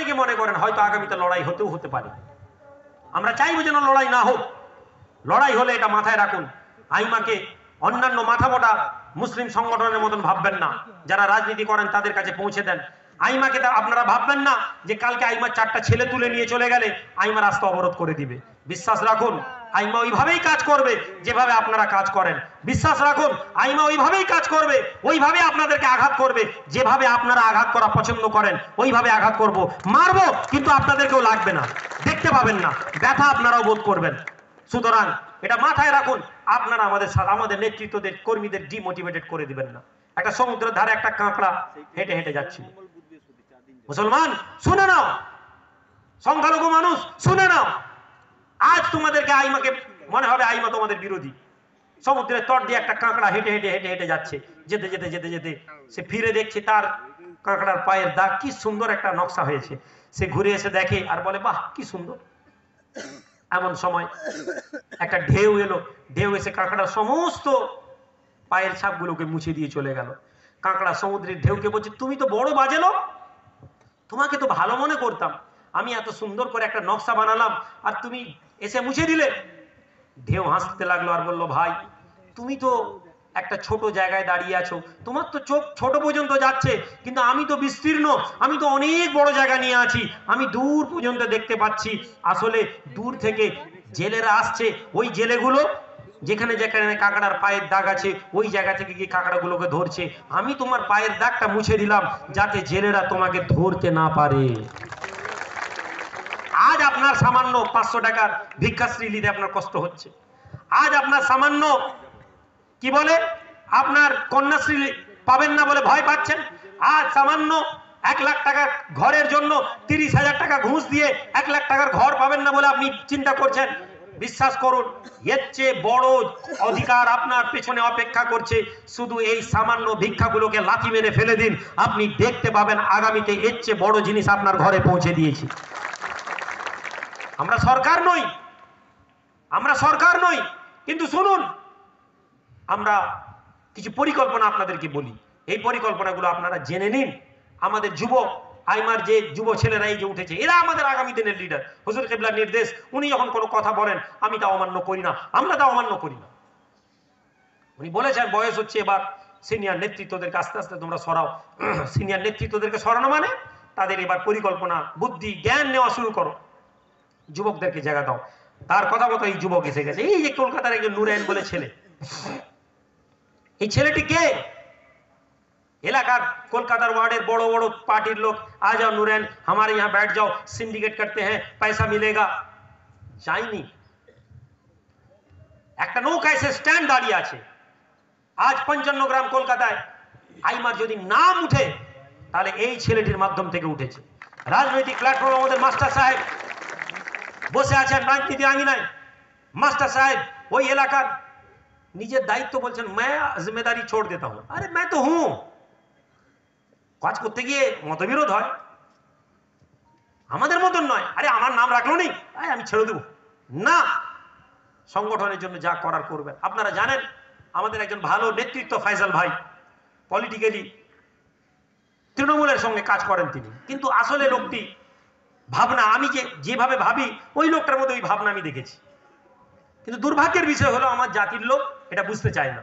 অনেকে মনে করেন হয়তো আগামীতে লড়াই হতেও হতে পারে। আমরা চাইবো যেন লড়াই না হোক। লড়াই হলে এটা মাথায় রাখুন, আইমাকে অন্যান্য মাথা মোটা মুসলিম সংগঠনের মতন ভাববেন না। যারা রাজনীতি করেন তাদের কাছে পৌঁছে দেন। আইমাকে আপনারা ভাববেন না যে কালকে আইমার 4টা ছেলে তুলে নিয়ে চলে গেলে আইমা রাস্তা অবরোধ করে দিবে। বিশ্বাস রাখুন, আইমা ওইভাবেই কাজ করবে যেভাবে আপনারা কাজ করেন। বিশ্বাস রাখুন, আইমা ওইভাবেই কাজ করবে, ওইভাবে আপনাদেরকে আঘাত করবে যেভাবে আপনারা আঘাত করা পছন্দ করেন। ওইভাবে আঘাত করব, মারবো, কিন্তু আপনাদেরকেও লাগবে না, দেখতে পাবেন না, ব্যথা আপনারাও বোধ করবেন। সুতরাং এটা মাথায় রাখুন, আপনারা আমাদের নেতৃত্বদের কর্মীদের ডিমোটিভেটেড করে দিবেন না। একটা সমুদ্রের ধারে একটা কাঁকড়া হেঁটে হেঁটে যাচ্ছিল। মুসলমান শুনে নাও, সংখ্যালঘু মানুষ শুনে নাও, আজ তোমাদেরকে আইমাকে মনে হবে আইমা তোমাদের বিরোধী। সমুদ্রের তট দিয়ে একটা কাঁকড়া হেঁটে হেঁটে হেঁটে হেঁটে যাচ্ছে, যেতে যেতে যেতে যেতে সে ফিরে দেখছে তার কাঁকড়ার পায়ের দাগ কি সুন্দর একটা নকশা হয়েছে। সে ঘুরে এসে দেখে আর বলে বাহ কি সুন্দর। এমন সময় একটা ঢেউ এলো, ঢেউ এসে কাঁকড়ার সমস্ত পায়ের ছাপগুলোকে মুছে দিয়ে চলে গেল। কাঁকড়া সমুদ্রের ঢেউকে বলছে তুমি তো বড় বাজে লোক, তোমাকে তো ভালো মনে করতাম, আমি এত সুন্দর করে একটা নকশা বানালাম আর তুমি এসে মুছে দিলে। ঢেউ হাসতে লাগলো আর বললো ভাই তুমি তো একটা ছোট জায়গায় দাঁড়িয়ে আছো, তোমার তো চোখ ছোট পর্যন্ত যাচ্ছে, কিন্তু আমি তো বিস্তীর্ণ, আমি তো অনেক বড় জায়গা নিয়ে আছি, আমি দূর পর্যন্ত দেখতে পাচ্ছি। আসলে দূর থেকে জেলেরা আসছে, ওই জেলেগুলো যেখানে যেখানে কাঁকড়ার পায়ের দাগ আছে ওই জায়গা থেকে গিয়ে কাঁকড়াগুলোকে ধরছে। আমি তোমার পায়ের দাগটা মুছে দিলাম যাতে জেলেরা তোমাকে ধরতে না পারে। আজ আপনার সামান্য 500 টাকার ভিক্ষাশ্রী নিতে আপনার কষ্ট হচ্ছে, আজ আপনার সামান্য কি বলে আপনার কন্যাশ্রী পাবেন না বলে ভয় পাচ্ছেন, আজ সামান্য 1 লাখ টাকার ঘরের জন্য 30,000 টাকা ঘুষ দিয়ে 1 লাখ টাকার ঘর পাবেন না বলে আপনি চিন্তা করছেন। বিশ্বাস করুন, এর চেয়ে বড় অধিকার আপনার পেছনে অপেক্ষা করছে। শুধু এই সামান্য ভিক্ষাগুলোকে লাথি মেরে ফেলে দিন, আপনি দেখতে পাবেন আগামীতে এর চেয়ে বড় জিনিস আপনার ঘরে পৌঁছে দিয়েছি। আমরা সরকার নই, আমরা সরকার নই, কিন্তু শুনুন আমরা কিছু পরিকল্পনা আপনাদেরকে বলি, এই পরিকল্পনাগুলো আপনারা জেনে নিন। আমাদের যুব আইমার যে যুব ছেলেরা এই যে উঠেছে, এরা আমাদের আগামী দিনের লিডার। হুজুর কিবলার নির্দেশ, উনি যখন কোনো কথা বলেন আমি তা অমান্য করি না, আমরা তা অমান্য করি না। উনি বলেছেন বয়স হচ্ছে এবার সিনিয়র নেতৃত্বদেরকে আস্তে আস্তে তোমরা সরাও। সিনিয়র নেতৃত্বদেরকে সরানো মানে তাদের এবার পরিকল্পনা বুদ্ধি জ্ঞান নেওয়া শুরু করো, যুবকদেরকে জায়গা দাও। তার কথা মতো এই যুবক এসে গেছে। এই যে কলকাতার একজন নুরাইন বলে ছেলে, এই ছেলেটি কে? এলাকার কলকাতার ওয়ার্ডের বড় বড় পার্টির লোক, आ जाओ नूरैन हमारे यहाँ बैठ जाओ, सिंडिकेट करते हैं, पैसा मिलेगा। চাইনি। একটা নৌকা এসে স্ট্যান্ড দাঁড়িয়ে আছে। আজ 55 গ্রাম কলকাতায় আইমার যদি নাম উঠে তাহলে এই ছেলেটির মাধ্যম থেকে উঠেছে। রাজনৈতিক প্ল্যাটফর্ম আমাদের মাস্টার সাহেব বসে আছেন রাজনীতি আঙিনায়। মাস্টার সাহেব ওই এলাকার নিজের দায়িত্ব বলছেন मैं जिम्मेदारी छोड़ देता हूं। अरे मैं तो हूं। কাজ করতে গিয়ে মতবিরোধ হয়, আমাদের মতন নয়। আরে আমার নাম রাখলো নি, আমি ছেড়ে দেবো না। সংগঠনের জন্য যা করার করবেন। আপনারা জানেন আমাদের একজন ভালো নেতৃত্ব ফয়সাল ভাই, পলিটিক্যালি তৃণমূলের সঙ্গে কাজ করেন তিনি, কিন্তু আসলে লোকটি ভাবনা আমি যেভাবে ভাবি ওই লোকটার মধ্যে ওই ভাবনা আমি দেখেছি। কিন্তু দুর্ভাগ্যের বিষয় হলো আমার জাতির লোক এটা বুঝতে চায় না।